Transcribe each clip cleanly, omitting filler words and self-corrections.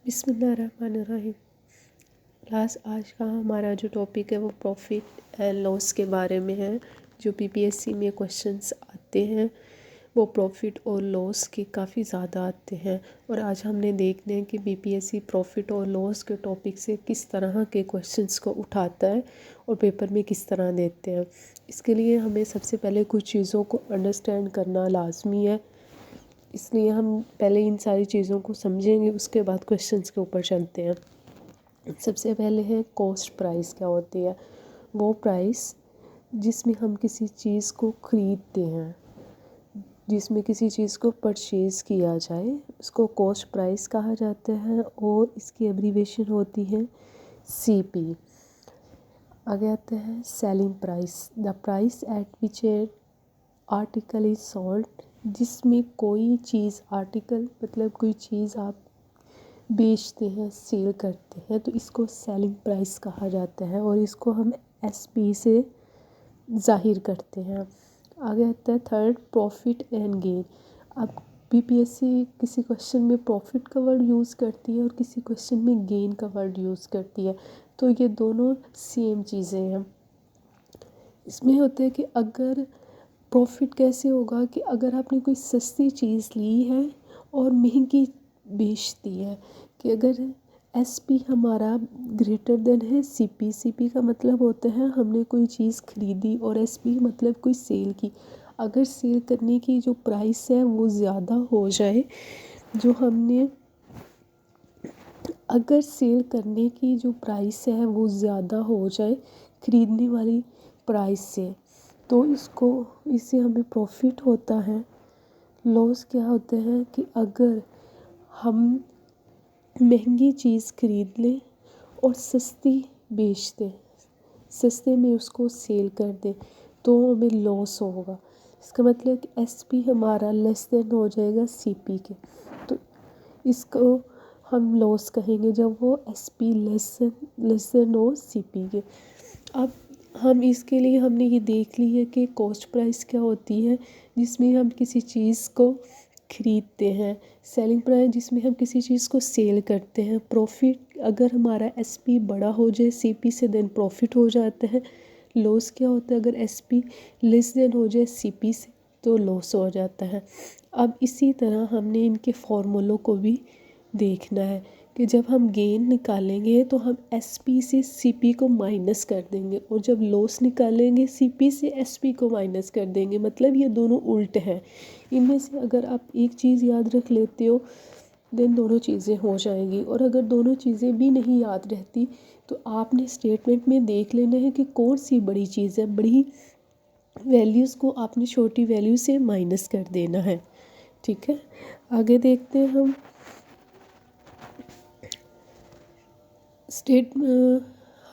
बिस्मिल्लाहिर्रहमानिर्रहीम। क्लास आज का हमारा जो टॉपिक है वो प्रॉफिट एंड लॉस के बारे में है। जो पीपीएससी में क्वेश्चंस आते हैं वो प्रॉफिट और लॉस के काफ़ी ज़्यादा आते हैं। और आज हमने देखने हैं कि पीपीएससी प्रॉफिट और लॉस के टॉपिक से किस तरह के क्वेश्चंस को उठाता है और पेपर में किस तरह देते हैं। इसके लिए हमें सबसे पहले कुछ चीज़ों को अंडरस्टैंड करना लाजमी है, इसलिए हम पहले इन सारी चीज़ों को समझेंगे, उसके बाद क्वेश्चंस के ऊपर चलते हैं। सबसे पहले है कॉस्ट प्राइस क्या होती है। वो प्राइस जिसमें हम किसी चीज़ को ख़रीदते हैं, जिसमें किसी चीज़ को परचेज़ किया जाए, उसको कॉस्ट प्राइस कहा जाता है और इसकी एब्रीविएशन होती है सीपी। आगे आता है selling price, the price at which A article is sold. जिसमें कोई चीज़, आर्टिकल मतलब कोई चीज़ आप बेचते हैं, सेल करते हैं, तो इसको सेलिंग प्राइस कहा जाता है और इसको हम एसपी से ज़ाहिर करते हैं। आगे आता है थर्ड प्रॉफिट एंड गेन। अब पीपीएससी किसी क्वेश्चन में प्रॉफिट का वर्ड यूज़ करती है और किसी क्वेश्चन में गेन का वर्ड यूज़ करती है, तो ये दोनों सेम चीज़ें हैं। इसमें होता है कि अगर प्रॉफिट कैसे होगा कि अगर आपने कोई सस्ती चीज़ ली है और महंगी बेचती है, कि अगर एसपी हमारा ग्रेटर देन है सीपी। सीपी का मतलब होता है हमने कोई चीज़ खरीदी और एसपी मतलब कोई सेल की। अगर सेल करने की जो प्राइस है वो ज़्यादा हो जाए, जो हमने अगर सेल करने की जो प्राइस है वो ज़्यादा हो जाए ख़रीदने वाली प्राइस से, तो इससे हमें प्रॉफिट होता है। लॉस क्या होता है कि अगर हम महंगी चीज़ खरीद लें और सस्ती बेच दें, सस्ते में उसको सेल कर दें, तो हमें लॉस होगा। इसका मतलब कि एसपी हमारा लेस देन हो जाएगा सीपी के, तो इसको हम लॉस कहेंगे जब वो एसपी लेस देन हो सीपी के। अब हम इसके लिए हमने ये देख ली है कि कॉस्ट प्राइस क्या होती है, जिसमें हम किसी चीज़ को खरीदते हैं। सेलिंग प्राइस जिसमें हम किसी चीज़ को सेल करते हैं। प्रॉफिट अगर हमारा एसपी बड़ा हो जाए सीपी से, देन प्रॉफिट हो जाता है। लॉस क्या होता है, अगर एसपी लेस देन हो जाए सीपी से, तो लॉस हो जाता है। अब इसी तरह हमने इनके फॉर्मूलों को भी देखना है कि जब हम गेन निकालेंगे तो हम एसपी से सीपी को माइनस कर देंगे, और जब लॉस निकालेंगे सीपी से एसपी को माइनस कर देंगे। मतलब ये दोनों उल्ट हैं। इनमें से अगर आप एक चीज़ याद रख लेते हो, देन दोनों चीज़ें हो जाएंगी। और अगर दोनों चीज़ें भी नहीं याद रहती, तो आपने स्टेटमेंट में देख लेना है कि कौन सी बड़ी चीज़ है। बड़ी वैल्यूज़ को आपने छोटी वैल्यू से माइनस कर देना है। ठीक है, आगे देखते हैं हम।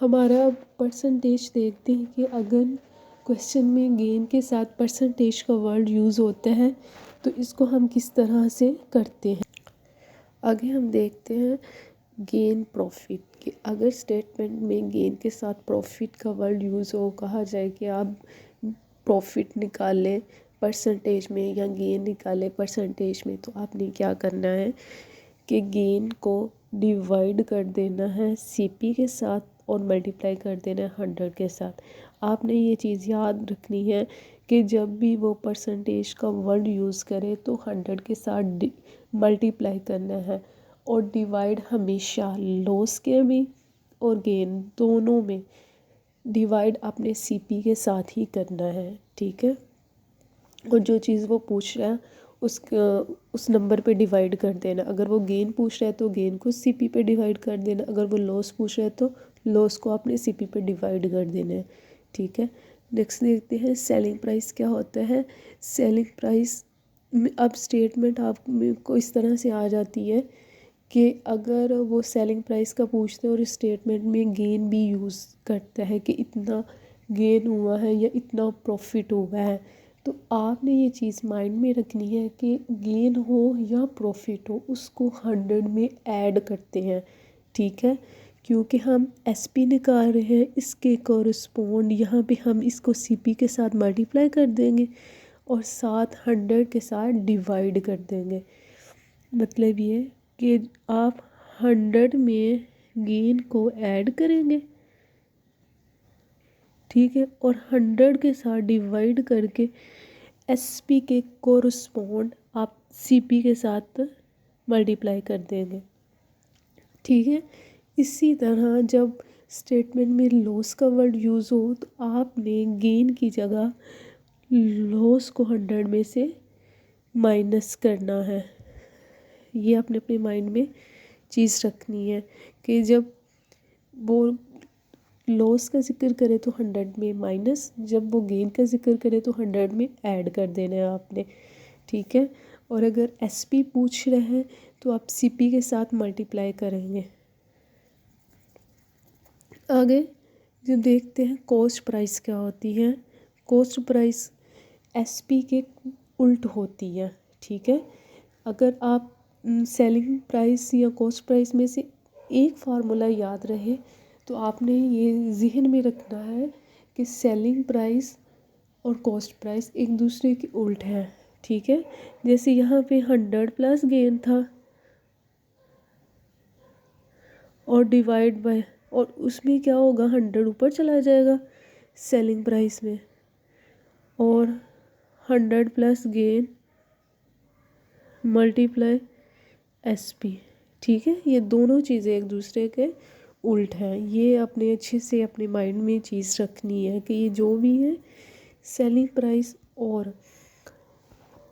हमारा परसेंटेज देखते हैं कि अगर क्वेश्चन में गेन के साथ परसेंटेज का वर्ड यूज़ होता है तो इसको हम किस तरह से करते हैं। आगे हम देखते हैं गेन प्रॉफिट कि अगर स्टेटमेंट में गेन के साथ प्रॉफिट का वर्ड यूज़ हो, कहा जाए कि आप प्रॉफिट निकालें परसेंटेज में या गेन निकालें परसेंटेज में, तो आपने क्या करना है कि गेन को डिवाइड कर देना है सीपी के साथ और मल्टीप्लाई कर देना है 100 के साथ। आपने ये चीज़ याद रखनी है कि जब भी वो परसेंटेज का वर्ड यूज़ करे तो 100 के साथ मल्टीप्लाई करना है, और डिवाइड हमेशा लॉस के में और गेन दोनों में डिवाइड अपने सीपी के साथ ही करना है। ठीक है, और जो चीज़ वो पूछ रहा है उस नंबर पे डिवाइड कर देना। अगर वो गेन पूछ रहा है तो गेन को सीपी पे डिवाइड कर देना, अगर वो लॉस पूछ रहा है तो लॉस को आपने सीपी पे डिवाइड कर देना है। ठीक है, नेक्स्ट देखते हैं सेलिंग प्राइस क्या होता है। सेलिंग प्राइस में अब स्टेटमेंट आपको इस तरह से आ जाती है कि अगर वो सेलिंग प्राइस का पूछते हैं और स्टेटमेंट में गेन भी यूज़ करता है कि इतना गेन हुआ है या इतना प्रॉफिट हुआ है, तो आपने ये चीज़ माइंड में रखनी है कि गेन हो या प्रॉफिट हो उसको 100 में ऐड करते हैं। ठीक है, क्योंकि हम एसपी निकाल रहे हैं, इसके कॉरस्पॉन्ड यहाँ पे हम इसको सीपी के साथ मल्टीप्लाई कर देंगे और साथ 100 के साथ डिवाइड कर देंगे। मतलब ये कि आप 100 में गेन को ऐड करेंगे, ठीक है, और 100 के साथ डिवाइड करके SP के कोरस्पॉन्ड आप CP के साथ मल्टीप्लाई कर देंगे, ठीक है। इसी तरह जब स्टेटमेंट में लॉस का वर्ड यूज़ हो तो आपने गेन की जगह लॉस को 100 में से माइनस करना है। ये आपने अपने माइंड में चीज़ रखनी है कि जब वो लॉस का जिक्र करे तो 100 में माइनस, जब वो गेन का जिक्र करे तो 100 में ऐड कर देना है आपने, ठीक है। और अगर SP पूछ रहे हैं तो आप CP के साथ मल्टीप्लाई करेंगे। आगे जब देखते हैं कॉस्ट प्राइस क्या होती है। कॉस्ट प्राइस SP के उल्ट होती है, ठीक है। अगर आप सेलिंग प्राइस या कॉस्ट प्राइस में से एक फार्मूला याद रहे तो आपने ये जहन में रखना है कि सेलिंग प्राइस और कॉस्ट प्राइस एक दूसरे के उल्ट है, ठीक है। जैसे यहाँ पे 100 प्लस गेन था और डिवाइड बाय, और उसमें क्या होगा 100 ऊपर चला जाएगा सेलिंग प्राइस में, और 100 प्लस गेन मल्टीप्लाई SP, ठीक है। ये दोनों चीज़ें एक दूसरे के उल्ट हैं। ये अपने अच्छे से अपने माइंड में चीज़ रखनी है कि ये जो भी है सेलिंग प्राइस और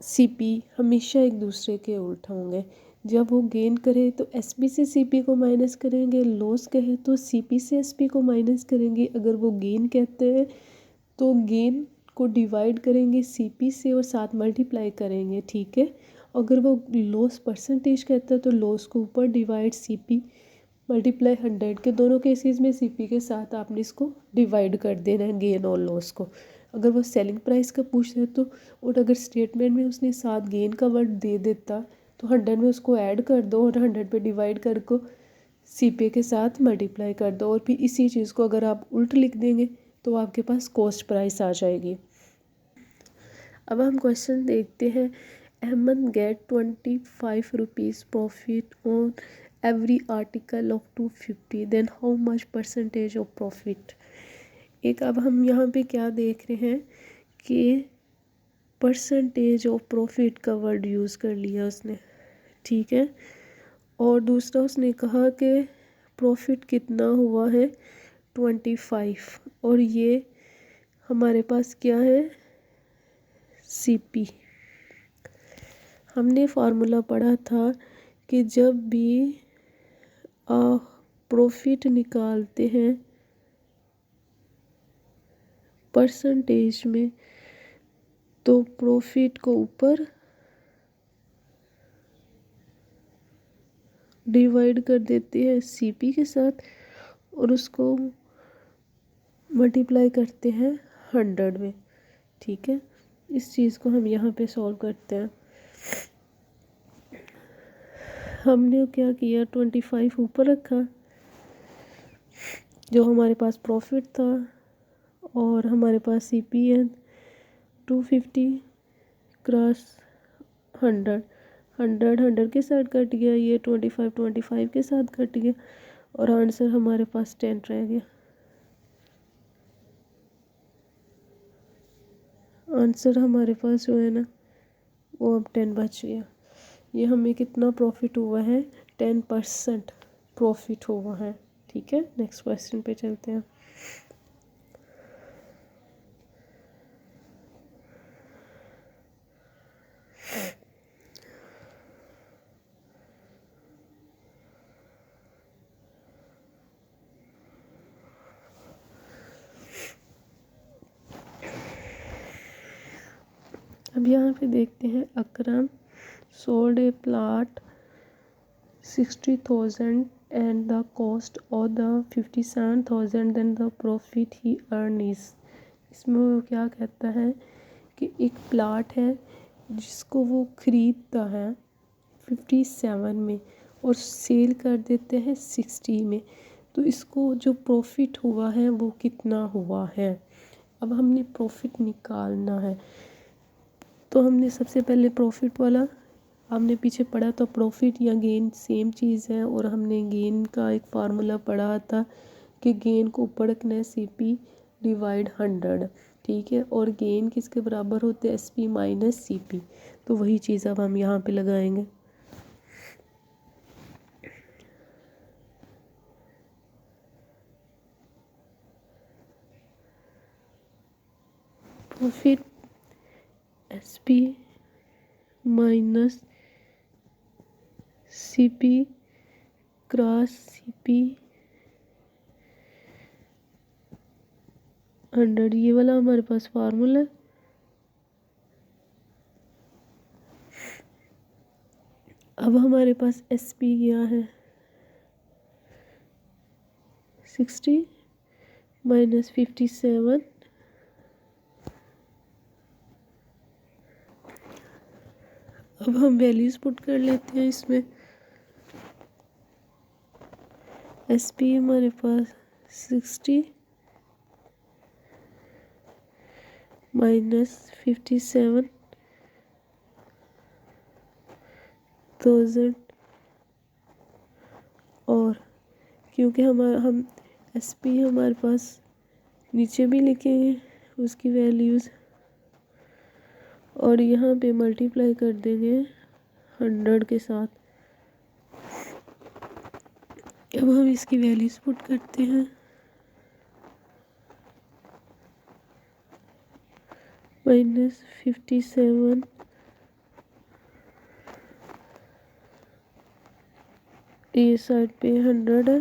CP हमेशा एक दूसरे के उल्ट होंगे। जब वो गेन करे तो SP से CP को माइनस करेंगे, लॉस कहे तो CP से SP को माइनस करेंगे। अगर वो गेन कहते हैं तो गेन को डिवाइड करेंगे CP से और साथ मल्टीप्लाई करेंगे, ठीक है। अगर वो लॉस परसेंटेज कहता है तो लॉस को ऊपर डिवाइड CP मल्टीप्लाई 100 के दोनों केसेस में CP के साथ आपने इसको डिवाइड कर देना है गेन और लॉस को। अगर वो सेलिंग प्राइस का पूछ रहे तो, और अगर स्टेटमेंट में उसने साथ गेन का वर्ड दे देता तो 100 में उसको ऐड कर दो और 100 पे डिवाइड करके CP के साथ मल्टीप्लाई कर दो, और फिर इसी चीज़ को अगर आप उल्ट लिख देंगे तो आपके पास कॉस्ट प्राइस आ जाएगी। अब हम क्वेश्चन देखते हैं। Ahmad get 25 rupees profit on every article of 250, then how much percentage of profit. एक अब हम यहाँ पे क्या देख रहे हैं कि परसेंटेज ऑफ प्रॉफिट का वर्ड यूज़ कर लिया उसने, ठीक है। और दूसरा उसने कहा कि प्रॉफिट कितना हुआ है 25, और ये हमारे पास क्या है CP। हमने फार्मूला पढ़ा था कि जब भी प्रॉफिट निकालते हैं परसेंटेज में तो प्रॉफिट को ऊपर डिवाइड कर देते हैं CP के साथ और उसको मल्टीप्लाई करते हैं 100 में, ठीक है। इस चीज़ को हम यहाँ पे सॉल्व करते हैं। हमने क्या किया 25 ऊपर रखा जो हमारे पास प्रॉफिट था, और हमारे पास CP है 250 क्रॉस 100, 100 के साथ कट गया, ये 25 के साथ कट गया, और आंसर हमारे पास 10 रह गया। आंसर हमारे पास जो है ना वो अब 10 बच गया। ये हमें कितना प्रॉफिट हुआ है 10% प्रॉफिट हुआ है, ठीक है। नेक्स्ट क्वेश्चन पे चलते हैं। अब यहाँ पे देखते हैं Akram sold a plot 60,000 and the cost of the 57,000, then the profit he earn is। इसमें वो क्या कहता है कि एक प्लाट है जिसको वो ख़रीदता है 57 में और सेल कर देते हैं 60 में, तो इसको जो प्रॉफिट हुआ है वो कितना हुआ है। अब हमने प्रॉफिट निकालना है तो हमने सबसे पहले प्रॉफिट वाला हमने पीछे पढ़ा तो प्रॉफिट या गेन सेम चीज़ है, और हमने गेन का एक फार्मूला पढ़ा था कि गेन को ऊपर रखना है CP डिवाइड 100, ठीक है, और गेन किसके बराबर होते हैं SP माइनस CP। तो वही चीज़ अब हम यहाँ पे लगाएंगे। Profit SP minus CP cross CP 100, ये वाला हमारे पास फार्मूला है। अब हमारे पास SP क्या है, 60 माइनस 57। अब हम वैल्यूज़ पुट कर लेते हैं इसमें। SP हमारे पास 60 माइनस 57,000, और क्योंकि हम SP हमारे पास नीचे भी लिखेंगे उसकी वैल्यूज़, और यहाँ पे मल्टीप्लाई कर देंगे 100 के साथ। अब हम इसकी वैल्यूज़ पुट करते हैं। माइनस 57, ये साइड पे 100 है,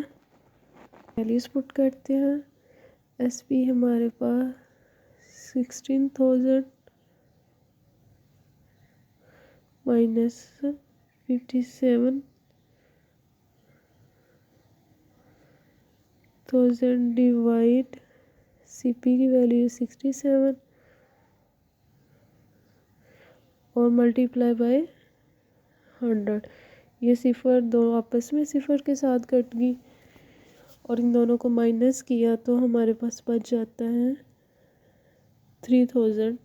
वैल्यूज़ पुट करते हैं। SP हमारे पास 16,000 माइनस 57,000 डिवाइड CP की वैल्यू 67 और मल्टीप्लाई बाय 100। ये सिफर दो आपस में सिफर के साथ कट गई, और इन दोनों को माइनस किया तो हमारे पास बच जाता है 3000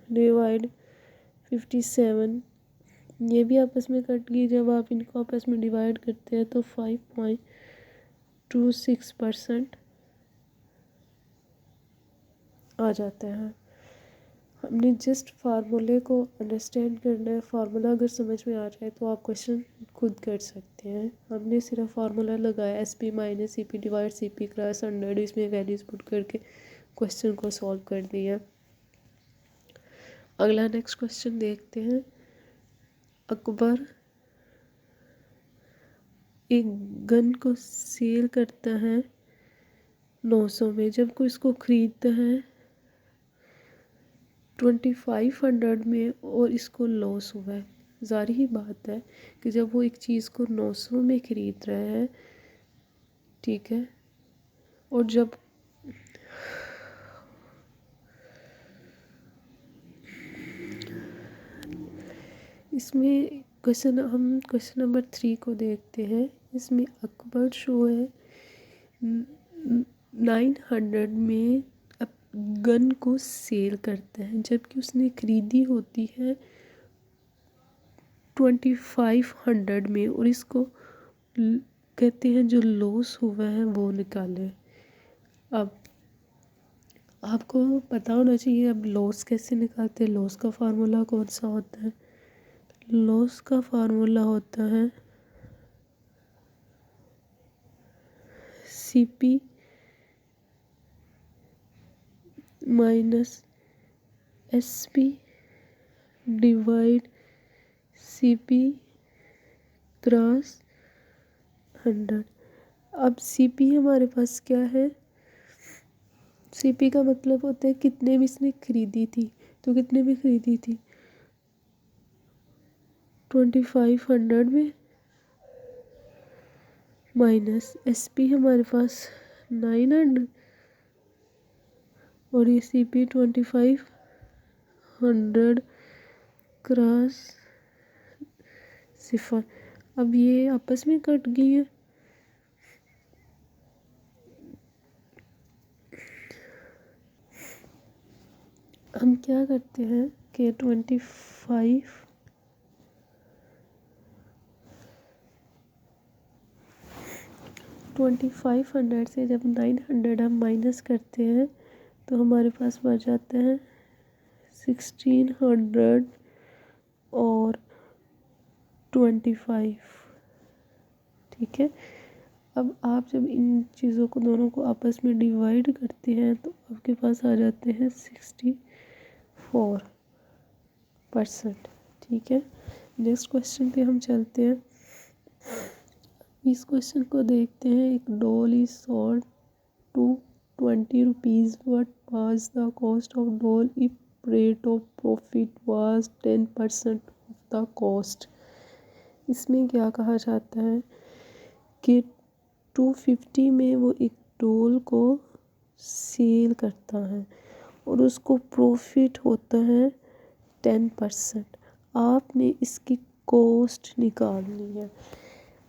डिवाइड 57। ये भी आपस में कट गई, जब आप इनको आपस में डिवाइड करते हैं तो 5.26% आ जाता है। हमने जस्ट फार्मूले को अंडरस्टैंड करना है। फार्मूला अगर समझ में आ जाए तो आप क्वेश्चन खुद कर सकते हैं। हमने सिर्फ फार्मूला लगाया SP minus CP divide CP cross 100, इसमें वैल्यूज पुट करके क्वेश्चन को सॉल्व कर दिया। अगला नेक्स्ट क्वेश्चन देखते हैं। अकबर एक गन को सेल करता है 900 में, जब कोई इसको खरीदता है 2500 में और इसको लॉस हुआ है। ज़ाहिर ही बात है कि जब वो एक चीज़ को 900 में ख़रीद रहा है, ठीक है, और जब इसमें क्वेश्चन नंबर 3 को देखते हैं। इसमें अकबर शो है 900 में गन को सेल करता है, जबकि उसने खरीदी होती है 2500 में, और इसको कहते हैं जो लॉस हुआ है वो निकाले। अब आपको पता होना चाहिए अब लॉस कैसे निकालते हैं। लॉस का फार्मूला कौन सा होता है? लॉस का फार्मूला होता है CP minus SP divide CP cross 100। अब CP हमारे पास क्या है? CP का मतलब होता है कितने में इसने खरीदी थी, तो कितने में खरीदी थी 2500 में, माइनस SP हमारे पास 900 और ये CP 2500 क्रॉस सिफर। अब ये आपस में कट गई है, हम क्या करते हैं के 2500 से जब 900 हम माइनस करते हैं तो हमारे पास बच जाते हैं 1600 और 25। ठीक है, अब आप जब इन चीज़ों को दोनों को आपस में डिवाइड करते हैं तो आपके पास आ जाते हैं 64%। ठीक है, नेक्स्ट क्वेश्चन पे हम चलते हैं। इस क्वेश्चन को देखते हैं। एक doll is sold to 20 rupees, what was the cost of doll if rate of profit was 10% of the cost. इसमें क्या कहा जाता है कि 250 में वो एक डॉल को सेल करता है और उसको प्रॉफिट होता है 10%। आपने इसकी कॉस्ट निकालनी है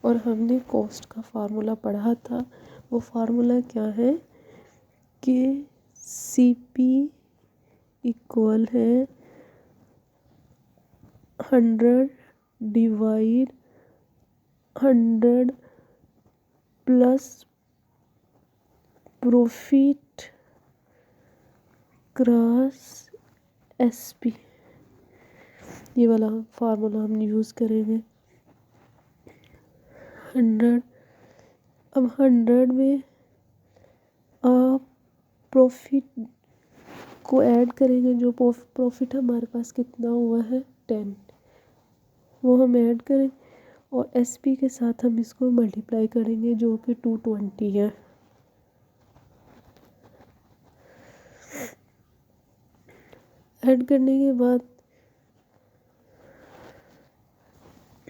और हमने कॉस्ट का फार्मूला पढ़ा था। वो फार्मूला क्या है कि CP इक्वल है 100 divide 100 plus profit cross SP। ये वाला फार्मूला हम यूज़ करेंगे। 100, अब 100 में आप प्रॉफिट को ऐड करेंगे। जो प्रॉफिट हमारे पास कितना हुआ है 10, वो हम ऐड करें और SP के साथ हम इसको मल्टीप्लाई करेंगे जो कि 220 है। ऐड करने के बाद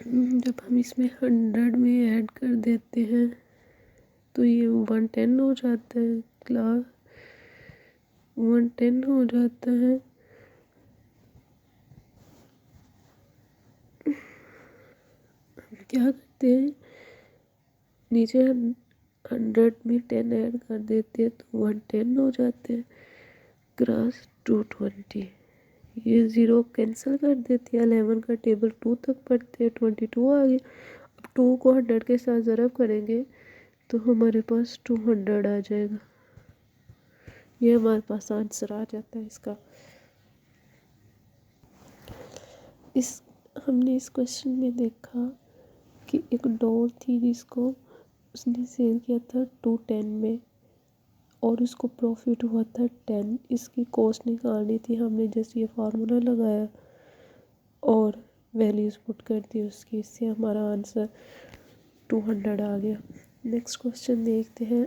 जब हम इसमें 100 में ऐड कर देते हैं तो ये 110 हो जाता है। 110 हो जाता है। हम क्या करते हैं, नीचे 100 में 10 ऐड कर देते हैं तो 110 हो जाते हैं क्रॉस 220। ये 0 कैंसिल कर देते हैं। 11 का टेबल 2 तक पढ़ते हैं, 22 आ गया। अब 2 को 100 के साथ ज़रब करेंगे तो हमारे पास 200 आ जाएगा। ये हमारे पास आंसर आ जाता है इसका। हमने इस क्वेश्चन में देखा कि एक डॉल थी जिसको उसने सेल किया था 210 में और उसको प्रॉफिट हुआ था 10। इसकी कॉस्ट निकालनी थी। हमने जैसे ये फार्मूला लगाया और वैल्यूज़ पुट कर दी उसकी, इससे हमारा आंसर 200 आ गया। नेक्स्ट क्वेश्चन देखते हैं।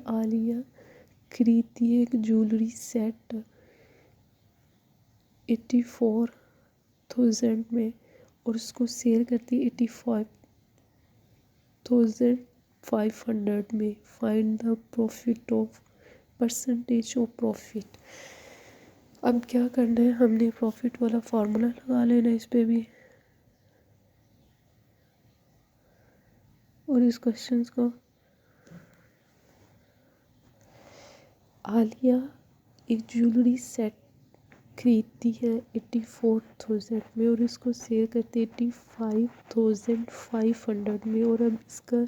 आलिया खरीदती है एक ज्वेलरी सेट 84,000 में और उसको सेल करती है 85,500 में। Find the profit of percentage of profit. अब क्या करना है, हमने प्रॉफिट वाला फार्मूला लगा लेना इस पे भी और इस क्वेश्चन को। आलिया एक ज्वेलरी सेट खरीदती है 84,000 में और इसको सेल करती है 85,500 में और अब इसका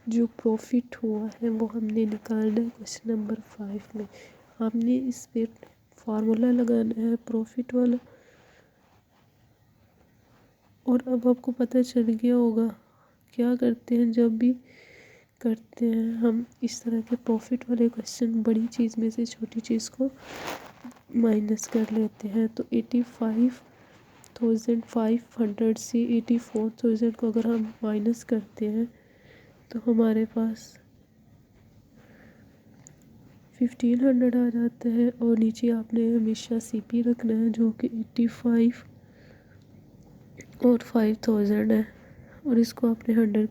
जो प्रॉफिट हुआ है वो हमने निकालना है क्वेश्चन नंबर 5 में। हमने इस पे फार्मूला लगाना है प्रॉफिट वाला। और अब आपको पता चल गया होगा क्या करते हैं, जब भी करते हैं हम इस तरह के प्रॉफिट वाले क्वेश्चन बड़ी चीज़ में से छोटी चीज़ को माइनस कर लेते हैं। तो 85,500 से 84,000 को अगर हम माइनस करते हैं तो हमारे पास 1500 आ जाता है और नीचे आपने हमेशा CP रखना है जो कि 85 और 5000 है और इसको आपने 100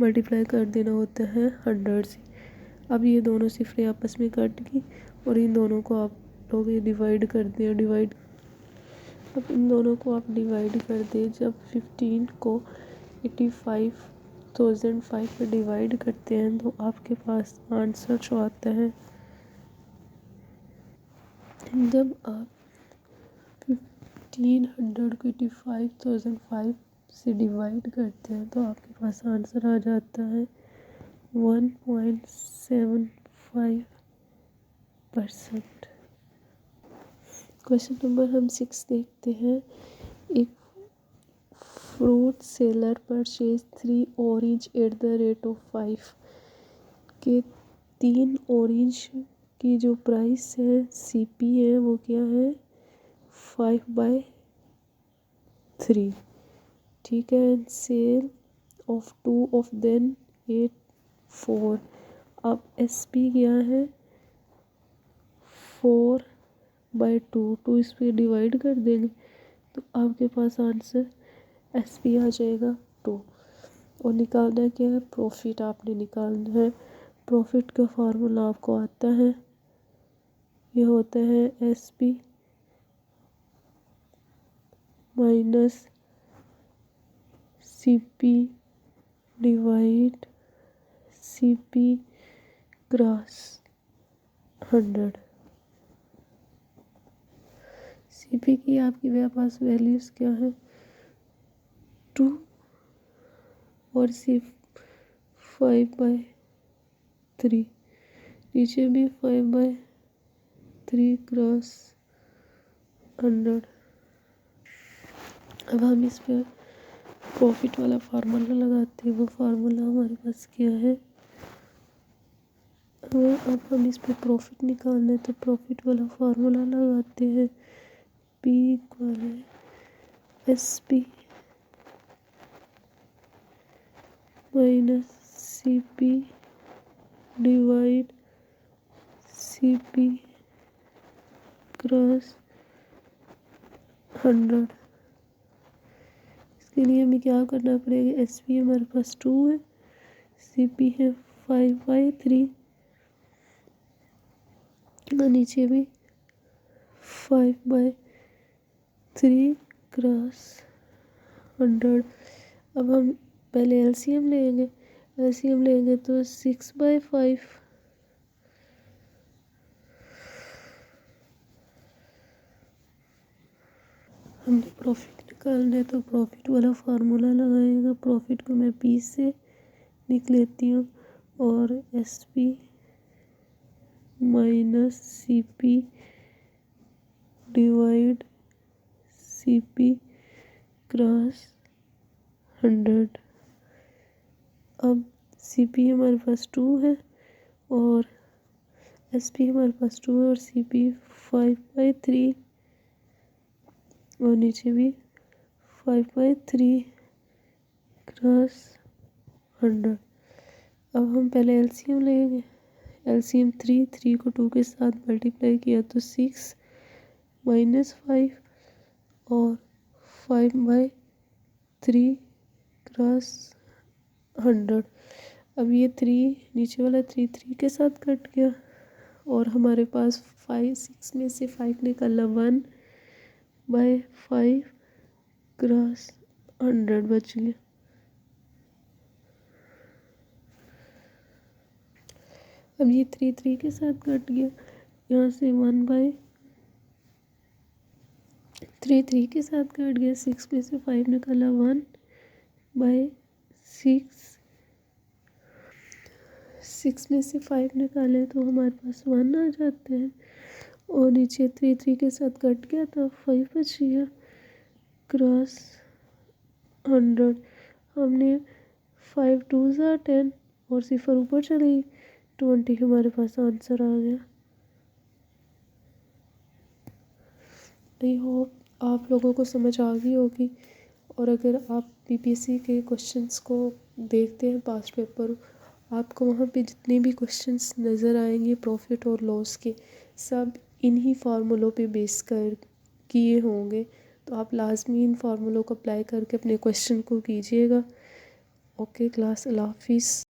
मल्टीप्लाई कर देना होता है 100 से। अब ये दोनों सिफरें आपस में कट गई और इन दोनों को आप लोग डिवाइड कर दें। अब इन दोनों को आप डिवाइड कर दें। जब 15 को 85,500 पर डिवाइड करते हैं तो आपके पास आंसर जो आता है जब आप 1525,005 से डिवाइड करते हैं तो आपके पास आंसर आ जाता है 1.75%। क्वेश्चन नंबर हम 6 देखते हैं। एक fruit seller purchase 3 orange at the rate of 5 के 3 ऑरेंज की जो प्राइस है CP है वो क्या है 5/3, ठीक है। Sale of 2 of then 8/4। अब SP क्या है 4/2, 2 इस पर डिवाइड कर देंगे तो आपके पास आंसर SP आ जाएगा 2। और निकालना क्या है प्रॉफिट आपने निकालना है। प्रॉफिट का फार्मूला आपको आता है, ये होता है SP minus CP divide CP cross 100। CP की आपके मेरे पास वैल्यूज़ क्या है 2 और सिर्फ 5/3, नीचे भी 5/3 क्रॉस 100। अब हम इस पर प्रॉफिट वाला फार्मूला लगाते हैं। वो फार्मूला हमारे पास क्या है, अब हम इस पर प्रॉफिट निकालना है तो प्रॉफिट वाला फार्मूला लगाते हैं। P इक्वल है SP minus CP divide CP cross 100। इसके लिए हमें क्या करना पड़ेगा, SP हमारे पास 2 है, CP है 5/3 और नीचे भी 5/3 क्रॉस 100। अब हम पहले LCM लेंगे तो 6/5 हमने प्रॉफिट निकालना है तो प्रॉफिट वाला फार्मूला लगाएगा। प्रॉफिट को मैं P से लिख लेती हूँ और SP minus CP divide CP cross 100। अब CP हमारे पास 2 है और SP हमारे पास 2 है और CP 5/3 और नीचे भी 5/3 क्रॉस 100। अब हम पहले LCM लेंगे। LCM 3 को 2 के साथ मल्टीप्लाई किया तो 6 माइनस 5 और 5/3 क्रॉस 100। अब ये 3 नीचे वाला 3 के साथ कट गया और हमारे पास 6 में से 5 निकाला 1/5 क्रॉस 100 बच गया। अब ये 3 के साथ कट गया, यहाँ से 1/3 के साथ कट गया। 6 में से 5 निकाला 1/6, 6 में से 5 निकाले तो हमारे पास 1 आ जाते हैं और नीचे 3 के साथ कट गया तो 5 बच गया क्रॉस 100। हमने 5 2s 10 और 0 ऊपर चली 20, हमारे पास आंसर आ गया। आई होप आप लोगों को समझ आ गई होगी। और अगर आप PPSC के क्वेश्चंस को देखते हैं पास्ट पेपर, आपको वहाँ पे जितने भी क्वेश्चंस नज़र आएंगे प्रॉफिट और लॉस के, सब इन्हीं फार्मूलों पे बेस कर किए होंगे। तो आप लाजमी इन फार्मूलों को अप्लाई करके अपने क्वेश्चन को कीजिएगा। ओके क्लास, अल्लाह हाफिज़।